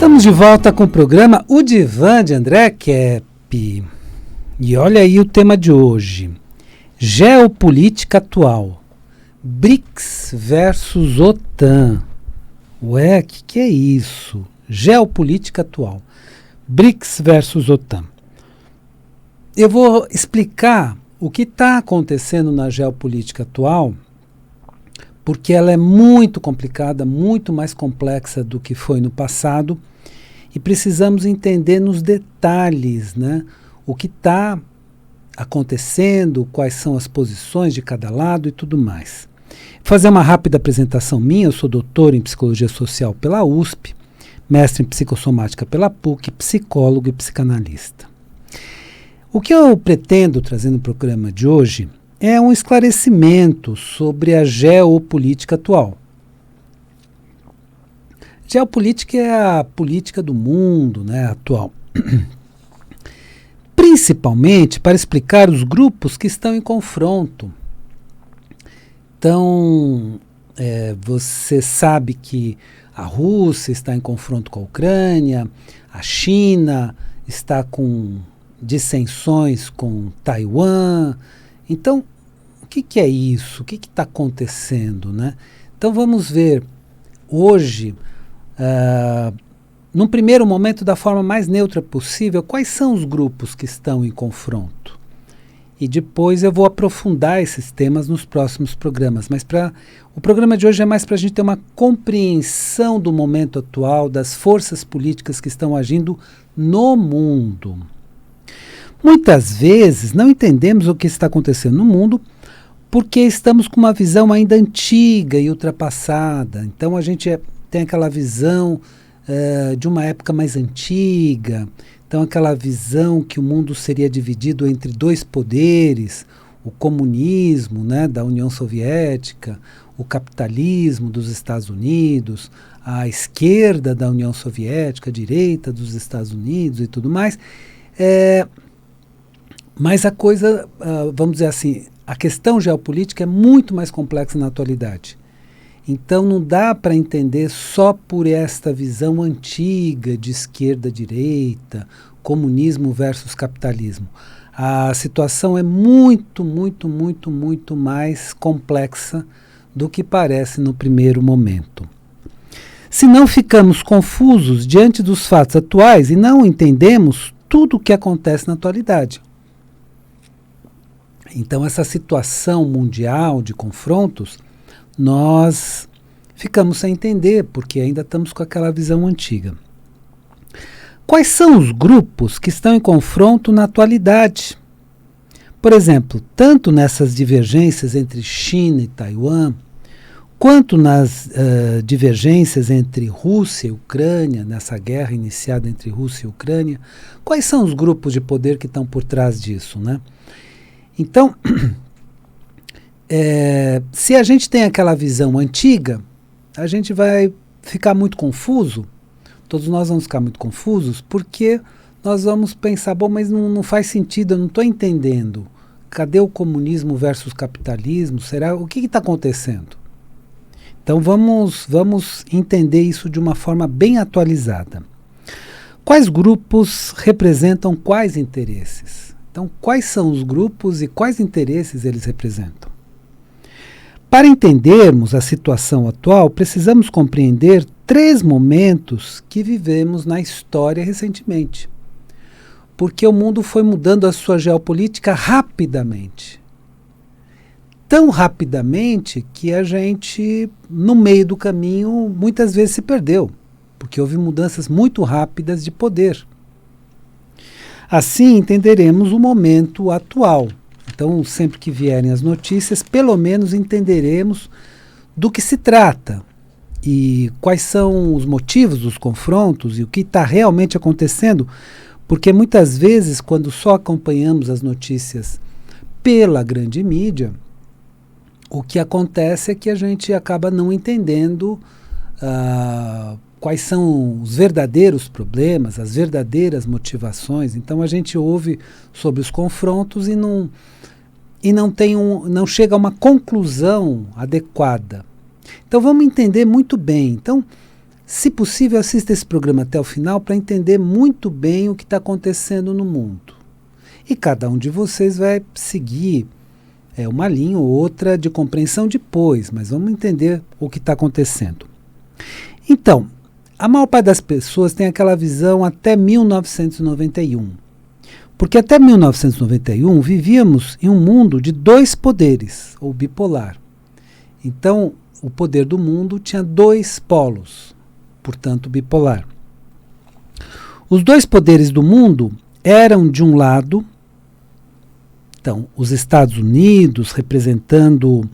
Estamos de volta com o programa O Divã de André Kepp. E olha aí o tema de hoje. Geopolítica atual. BRICS versus OTAN. Ué, o que é isso? Geopolítica atual. BRICS versus OTAN. Eu vou explicar o que está acontecendo na geopolítica atual, porque ela é muito complicada, muito mais complexa do que foi no passado, e precisamos entender nos detalhes, né, o que está acontecendo, quais são as posições de cada lado e tudo mais. Vou fazer uma rápida apresentação minha. Eu sou doutor em Psicologia Social pela USP, mestre em Psicossomática pela PUC, psicólogo e psicanalista. O que eu pretendo trazer no programa de hoje é um esclarecimento sobre a geopolítica atual. Geopolítica é a política do mundo, né, atual. Principalmente para explicar os grupos que estão em confronto. Então, você sabe que a Rússia está em confronto com a Ucrânia, a China está com dissensões com Taiwan. Então, o que é isso? O que está acontecendo, né? Então, vamos ver hoje, num primeiro momento, da forma mais neutra possível, quais são os grupos que estão em confronto. E depois eu vou aprofundar esses temas nos próximos programas. Mas o programa de hoje é mais para a gente ter uma compreensão do momento atual, das forças políticas que estão agindo no mundo. Muitas vezes não entendemos o que está acontecendo no mundo porque estamos com uma visão ainda antiga e ultrapassada. Então a gente tem aquela visão de uma época mais antiga, então aquela visão que o mundo seria dividido entre dois poderes, o comunismo, né, da União Soviética, o capitalismo dos Estados Unidos, a esquerda da União Soviética, a direita dos Estados Unidos e tudo mais. Mas a coisa, vamos dizer assim, a questão geopolítica é muito mais complexa na atualidade. Então não dá para entender só por esta visão antiga de esquerda-direita, comunismo versus capitalismo. A situação é muito, muito, muito, muito mais complexa do que parece no primeiro momento. Se não ficamos confusos diante dos fatos atuais e não entendemos tudo o que acontece na atualidade. Então, essa situação mundial de confrontos, nós ficamos sem entender, porque ainda estamos com aquela visão antiga. Quais são os grupos que estão em confronto na atualidade? Por exemplo, tanto nessas divergências entre China e Taiwan, quanto nas divergências entre Rússia e Ucrânia, nessa guerra iniciada entre Rússia e Ucrânia, quais são os grupos de poder que estão por trás disso, né? Então, se a gente tem aquela visão antiga, a gente vai ficar muito confuso, todos nós vamos ficar muito confusos, porque nós vamos pensar, bom, mas não faz sentido, eu não estou entendendo. Cadê o comunismo versus capitalismo? O que está acontecendo? Então vamos entender isso de uma forma bem atualizada. Quais grupos representam quais interesses? Então, quais são os grupos e quais interesses eles representam? Para entendermos a situação atual, precisamos compreender 3 momentos que vivemos na história recentemente. Porque o mundo foi mudando a sua geopolítica rapidamente. Tão rapidamente que a gente, no meio do caminho, muitas vezes se perdeu. Porque houve mudanças muito rápidas de poder. Assim entenderemos o momento atual. Então, sempre que vierem as notícias, pelo menos entenderemos do que se trata e quais são os motivos dos confrontos e o que está realmente acontecendo, porque muitas vezes, quando só acompanhamos as notícias pela grande mídia, o que acontece é que a gente acaba não entendendo quais são os verdadeiros problemas, as verdadeiras motivações. Então a gente ouve sobre os confrontos e não chega a uma conclusão adequada. Então vamos entender muito bem. Então Se possível, assista esse programa até o final para entender muito bem o que está acontecendo no mundo. E cada um de vocês vai seguir uma linha ou outra de compreensão depois, mas vamos entender o que está acontecendo. Então, a maior parte das pessoas tem aquela visão até 1991. Porque até 1991 vivíamos em um mundo de dois poderes, ou bipolar. Então, o poder do mundo tinha dois polos, portanto bipolar. Os dois poderes do mundo eram, de um lado, então, os Estados Unidos representando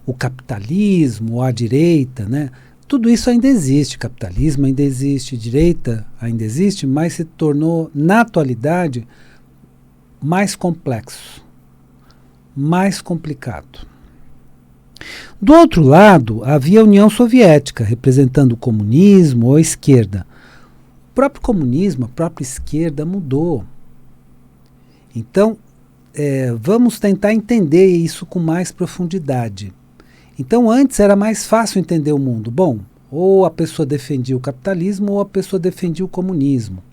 o capitalismo, a direita, né? Tudo isso ainda existe, capitalismo ainda existe, direita ainda existe, mas se tornou, na atualidade, mais complexo, mais complicado. Do outro lado, havia a União Soviética, representando o comunismo ou a esquerda. O próprio comunismo, a própria esquerda mudou. Então, vamos tentar entender isso com mais profundidade. Então, antes era mais fácil entender o mundo. Bom, ou a pessoa defendia o capitalismo ou a pessoa defendia o comunismo.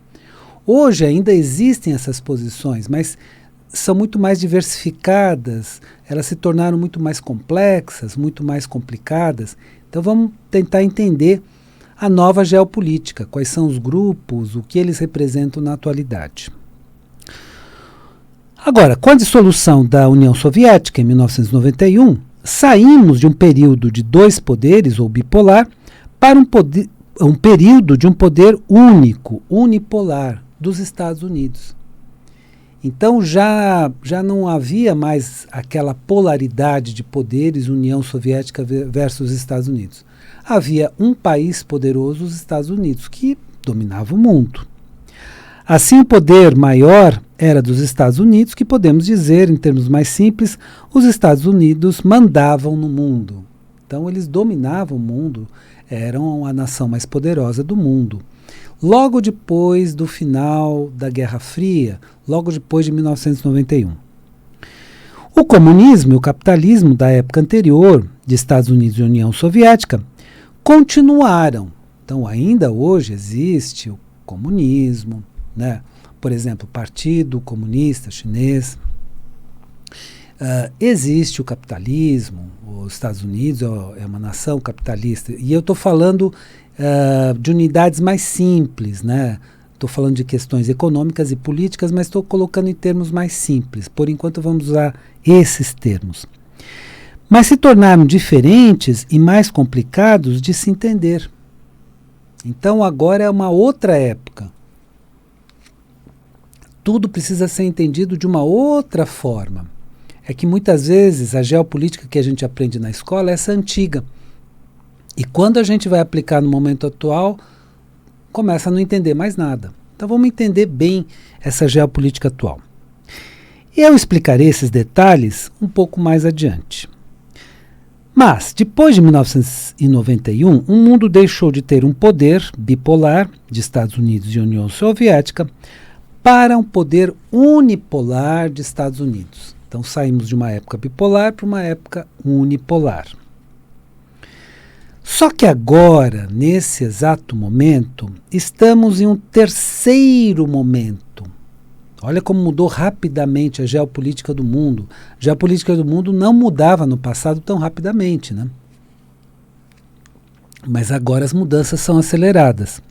Hoje ainda existem essas posições, mas são muito mais diversificadas, elas se tornaram muito mais complexas, muito mais complicadas. Então vamos tentar entender a nova geopolítica, quais são os grupos, o que eles representam na atualidade. Agora, com a dissolução da União Soviética em 1991, saímos de um período de dois poderes, ou bipolar, para um período de um poder único, unipolar, dos Estados Unidos. Então já não havia mais aquela polaridade de poderes, União Soviética versus Estados Unidos. Havia um país poderoso, os Estados Unidos, que dominava o mundo. Assim, o poder maior era dos Estados Unidos, que podemos dizer, em termos mais simples, os Estados Unidos mandavam no mundo. Então eles dominavam o mundo, eram a nação mais poderosa do mundo. Logo depois do final da Guerra Fria, logo depois de 1991. O comunismo e o capitalismo da época anterior, de Estados Unidos e União Soviética, continuaram. Então ainda hoje existe o comunismo, né? Por exemplo, o Partido Comunista Chinês. Existe o capitalismo, os Estados Unidos é uma nação capitalista, e eu estou falando de unidades mais simples, né? Estou falando de questões econômicas e políticas, mas estou colocando em termos mais simples. Por enquanto vamos usar esses termos. Mas se tornaram diferentes e mais complicados de se entender. Então agora é uma outra época. Tudo precisa ser entendido de uma outra forma. É que muitas vezes a geopolítica que a gente aprende na escola é essa antiga. E quando a gente vai aplicar no momento atual, começa a não entender mais nada. Então vamos entender bem essa geopolítica atual. E eu explicarei esses detalhes um pouco mais adiante. Mas, depois de 1991, o mundo deixou de ter um poder bipolar de Estados Unidos e União Soviética para um poder unipolar de Estados Unidos. Então saímos de uma época bipolar para uma época unipolar. Só que agora, nesse exato momento, estamos em um terceiro momento. Olha como mudou rapidamente a geopolítica do mundo. A geopolítica do mundo não mudava no passado tão rapidamente, né? Mas agora as mudanças são aceleradas.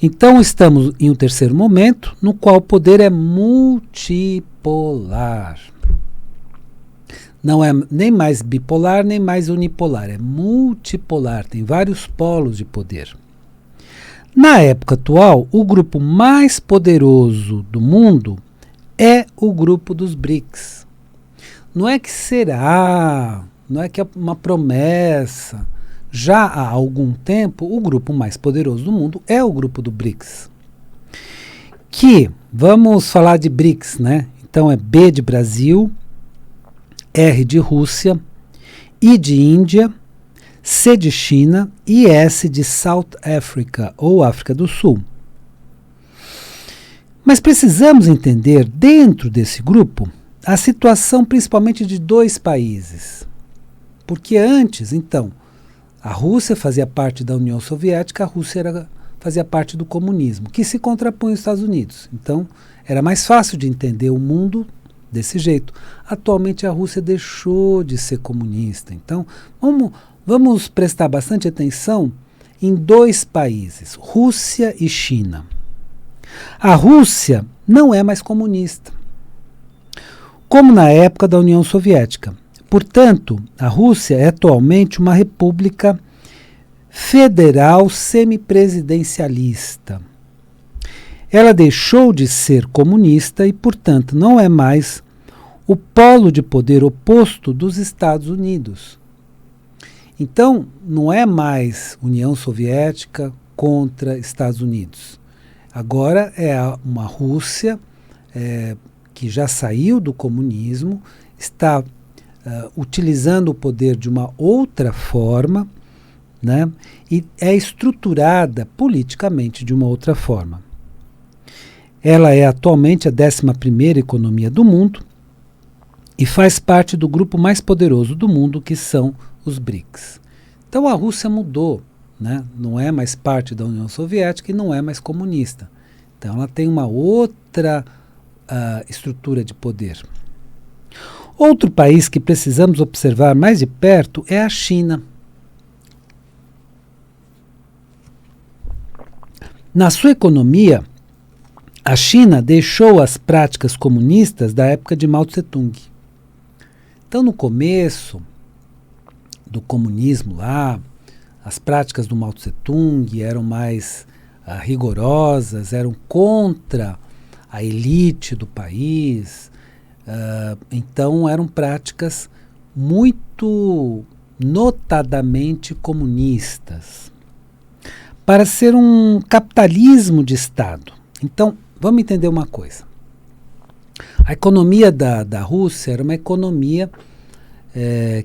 Então estamos em um terceiro momento, no qual o poder é multipolar. Não é nem mais bipolar, nem mais unipolar, é multipolar, tem vários polos de poder. Na época atual, o grupo mais poderoso do mundo é o grupo dos BRICS. Não é que será, não é que é uma promessa. Já há algum tempo, o grupo mais poderoso do mundo é o grupo do BRICS. Que, vamos falar de BRICS, né? Então é B de Brasil, R de Rússia, I de Índia, C de China e S de South Africa, ou África do Sul. Mas precisamos entender, dentro desse grupo, a situação principalmente de dois países. Porque antes, então, A Rússia fazia parte da União Soviética, a Rússia fazia parte do comunismo, que se contrapõe aos Estados Unidos. Então, era mais fácil de entender o mundo desse jeito. Atualmente, a Rússia deixou de ser comunista. Então, vamos prestar bastante atenção em dois países, Rússia e China. A Rússia não é mais comunista, como na época da União Soviética. Portanto, a Rússia é atualmente uma república federal semipresidencialista. Ela deixou de ser comunista e, portanto, não é mais o polo de poder oposto dos Estados Unidos. Então, não é mais União Soviética contra Estados Unidos. Agora é uma Rússia que já saiu do comunismo, está utilizando o poder de uma outra forma, né, e é estruturada politicamente de uma outra forma. Ela é atualmente a 11ª economia do mundo e faz parte do grupo mais poderoso do mundo, que são os BRICS. Então a Rússia mudou, né? Não é mais parte da União Soviética e não é mais comunista. Então ela tem uma outra estrutura de poder. Outro país que precisamos observar mais de perto é a China. Na sua economia, a China deixou as práticas comunistas da época de Mao Tse-tung. Então, no começo do comunismo lá, as práticas do Mao Tse-tung eram mais rigorosas, eram contra a elite do país. Então, eram práticas muito notadamente comunistas, para ser um capitalismo de Estado. Então, vamos entender uma coisa. A economia da Rússia era uma economia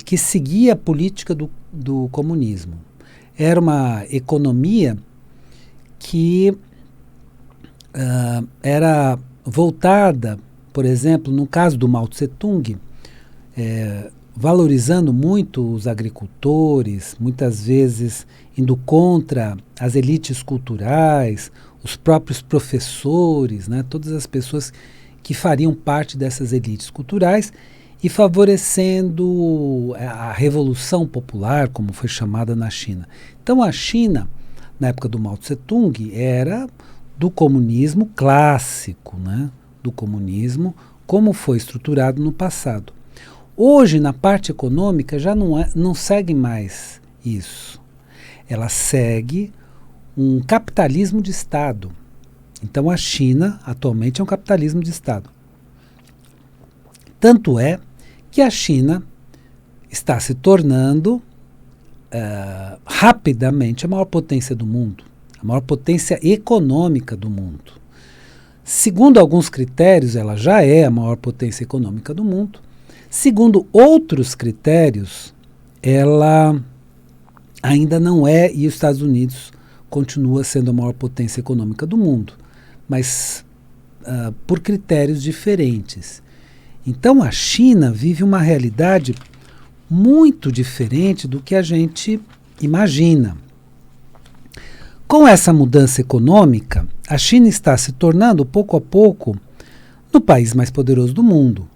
que seguia a política do comunismo. Era uma economia que era voltada, por exemplo, no caso do Mao Tse-tung, valorizando muito os agricultores, muitas vezes indo contra as elites culturais, os próprios professores, né, todas as pessoas que fariam parte dessas elites culturais, e favorecendo a Revolução Popular, como foi chamada na China. Então a China, na época do Mao Tse-tung, era do comunismo clássico, né, do comunismo como foi estruturado no passado. Hoje, na parte econômica, já não segue mais isso. Ela segue um capitalismo de Estado. Então, a China, atualmente, é um capitalismo de Estado. Tanto é que a China está se tornando rapidamente a maior potência do mundo, a maior potência econômica do mundo. Segundo alguns critérios, ela já é a maior potência econômica do mundo. Segundo outros critérios, ela ainda não é, e os Estados Unidos continua sendo a maior potência econômica do mundo, mas por critérios diferentes. Então a China vive uma realidade muito diferente do que a gente imagina. Com essa mudança econômica, a China está se tornando, pouco a pouco, no país mais poderoso do mundo.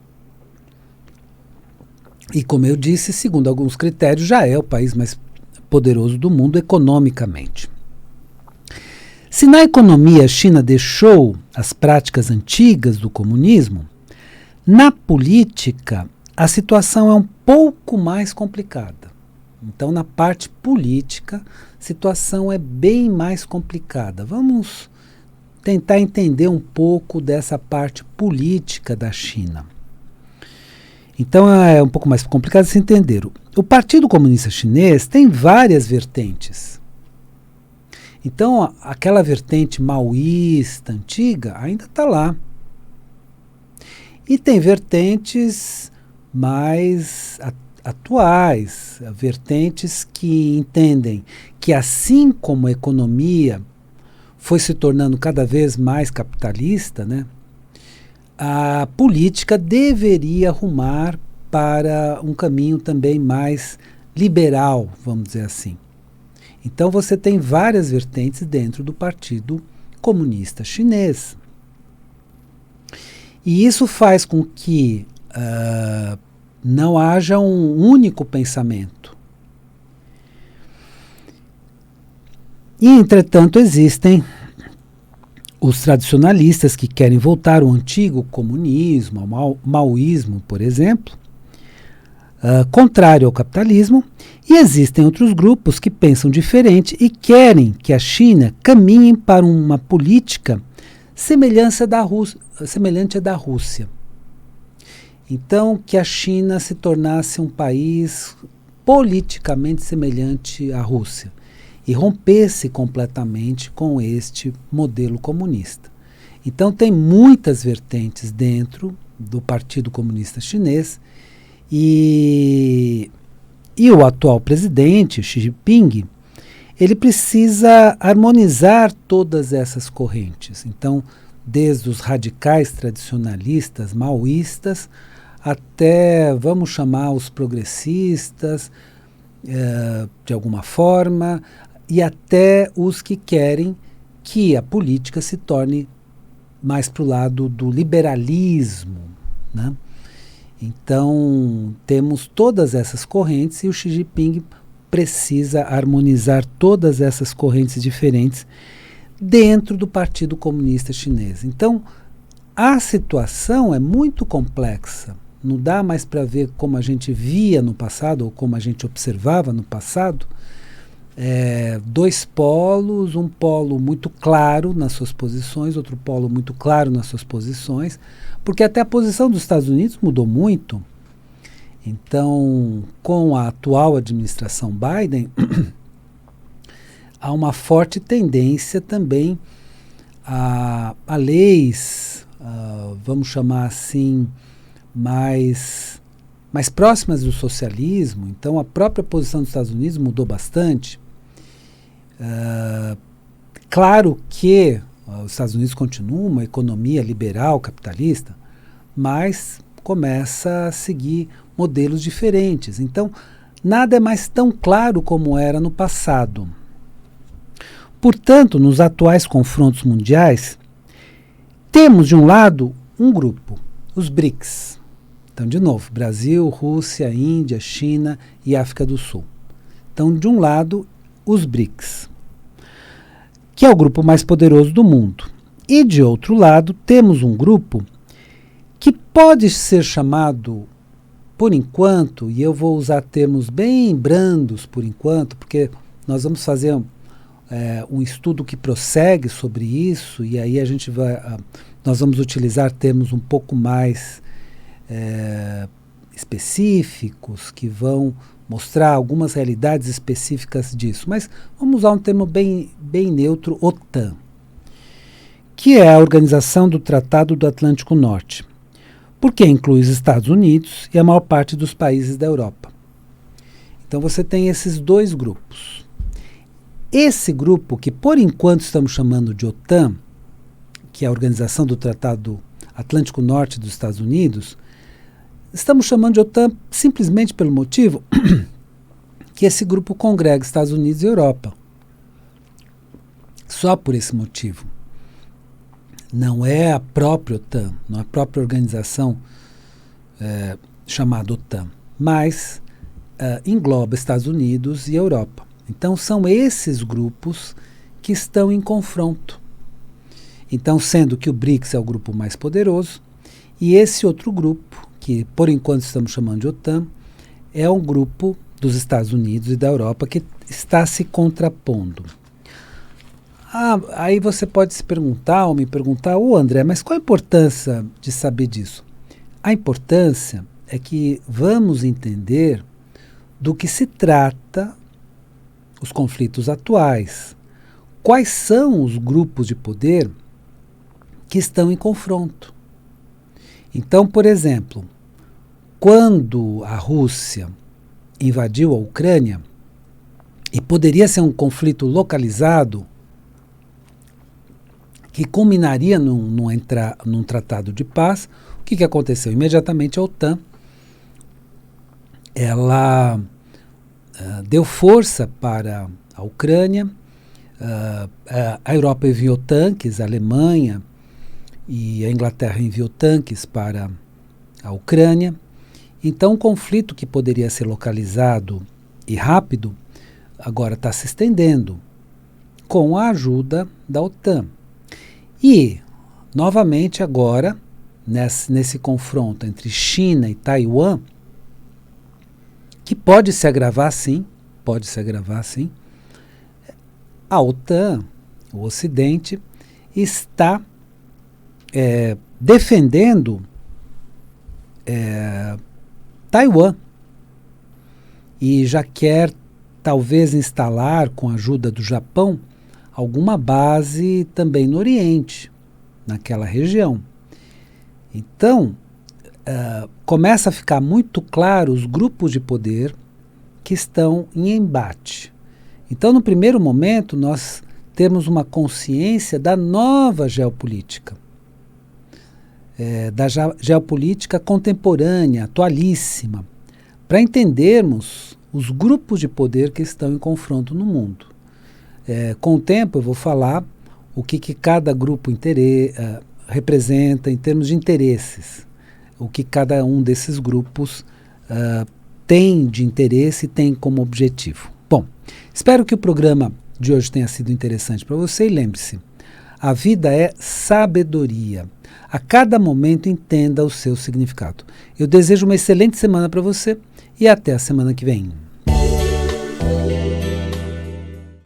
E, como eu disse, segundo alguns critérios, já é o país mais poderoso do mundo economicamente. Se na economia a China deixou as práticas antigas do comunismo, na política a situação é um pouco mais complicada. Então, na parte política, a situação é bem mais complicada. Vamos tentar entender um pouco dessa parte política da China. Então é um pouco mais complicado de se entender. O Partido Comunista Chinês tem várias vertentes. Então aquela vertente maoísta antiga ainda está lá. E tem vertentes mais atuais, vertentes que entendem que, assim como a economia foi se tornando cada vez mais capitalista, né, a política deveria rumar para um caminho também mais liberal, vamos dizer assim. Então você tem várias vertentes dentro do Partido Comunista Chinês. E isso faz com que não haja um único pensamento. E, entretanto, existem os tradicionalistas que querem voltar ao antigo comunismo, ao maoísmo, por exemplo, contrário ao capitalismo, e existem outros grupos que pensam diferente e querem que a China caminhe para uma política semelhante à da Rússia. Então, que a China se tornasse um país politicamente semelhante à Rússia e rompesse completamente com este modelo comunista. Então, tem muitas vertentes dentro do Partido Comunista Chinês e o atual presidente, Xi Jinping, ele precisa harmonizar todas essas correntes. Então, desde os radicais tradicionalistas, maoístas, até, vamos chamar, os progressistas, de alguma forma, e até os que querem que a política se torne mais para o lado do liberalismo, né? Então, temos todas essas correntes e o Xi Jinping precisa harmonizar todas essas correntes diferentes dentro do Partido Comunista Chinês. Então, a situação é muito complexa. Não dá mais para ver como a gente via no passado ou como a gente observava no passado. Dois polos, um polo muito claro nas suas posições, outro polo muito claro nas suas posições, porque até a posição dos Estados Unidos mudou muito. Então, com a atual administração Biden, há uma forte tendência também a leis, vamos chamar assim, mais próximas do socialismo. Então, a própria posição dos Estados Unidos mudou bastante. Claro que os Estados Unidos continuam uma economia liberal, capitalista, mas começa a seguir modelos diferentes. Então, nada é mais tão claro como era no passado. Portanto, nos atuais confrontos mundiais, temos de um lado um grupo, os BRICS. Então, de novo, Brasil, Rússia, Índia, China e África do Sul. Então, de um lado, os BRICS, que é o grupo mais poderoso do mundo. E, de outro lado, temos um grupo que pode ser chamado, por enquanto, e eu vou usar termos bem brandos por enquanto, porque nós vamos fazer um estudo que prossegue sobre isso, e aí nós vamos utilizar termos um pouco mais específicos, que vão mostrar algumas realidades específicas disso. Mas vamos usar um termo bem neutro, OTAN, que é a Organização do Tratado do Atlântico Norte, porque inclui os Estados Unidos e a maior parte dos países da Europa. Então você tem esses dois grupos. Esse grupo, que por enquanto estamos chamando de OTAN, que é a Organização do Tratado Atlântico Norte dos Estados Unidos, estamos chamando de OTAN simplesmente pelo motivo que esse grupo congrega Estados Unidos e Europa. Só por esse motivo. Não é a própria OTAN, não é a própria organização chamada OTAN, mas engloba Estados Unidos e Europa. Então são esses grupos que estão em confronto. Então, sendo que o BRICS é o grupo mais poderoso, e esse outro grupo, que por enquanto estamos chamando de OTAN, é um grupo dos Estados Unidos e da Europa que está se contrapondo. Aí você pode se perguntar ou me perguntar, André, mas qual a importância de saber disso? A importância é que vamos entender do que se trata os conflitos atuais. Quais são os grupos de poder que estão em confronto? Então, por exemplo, quando a Rússia invadiu a Ucrânia, e poderia ser um conflito localizado, que culminaria num tratado de paz, o que aconteceu? Imediatamente a OTAN ela deu força para a Ucrânia, a Europa enviou tanques, a Alemanha e a Inglaterra enviou tanques para a Ucrânia. Então, um conflito que poderia ser localizado e rápido, agora está se estendendo com a ajuda da OTAN. E, novamente agora, nesse confronto entre China e Taiwan, que pode se agravar sim, a OTAN, o Ocidente, está defendendo Taiwan e já quer talvez instalar, com a ajuda do Japão, alguma base também no Oriente, naquela região. Então, começa a ficar muito claro os grupos de poder que estão em embate. Então, no primeiro momento, nós temos uma consciência da nova geopolítica, da geopolítica contemporânea, atualíssima, para entendermos os grupos de poder que estão em confronto no mundo. Com o tempo eu vou falar o que cada grupo representa em termos de interesses, o que cada um desses grupos tem de interesse e tem como objetivo. Bom, espero que o programa de hoje tenha sido interessante para você e lembre-se, a vida é sabedoria. A cada momento entenda o seu significado. Eu desejo uma excelente semana para você e até a semana que vem.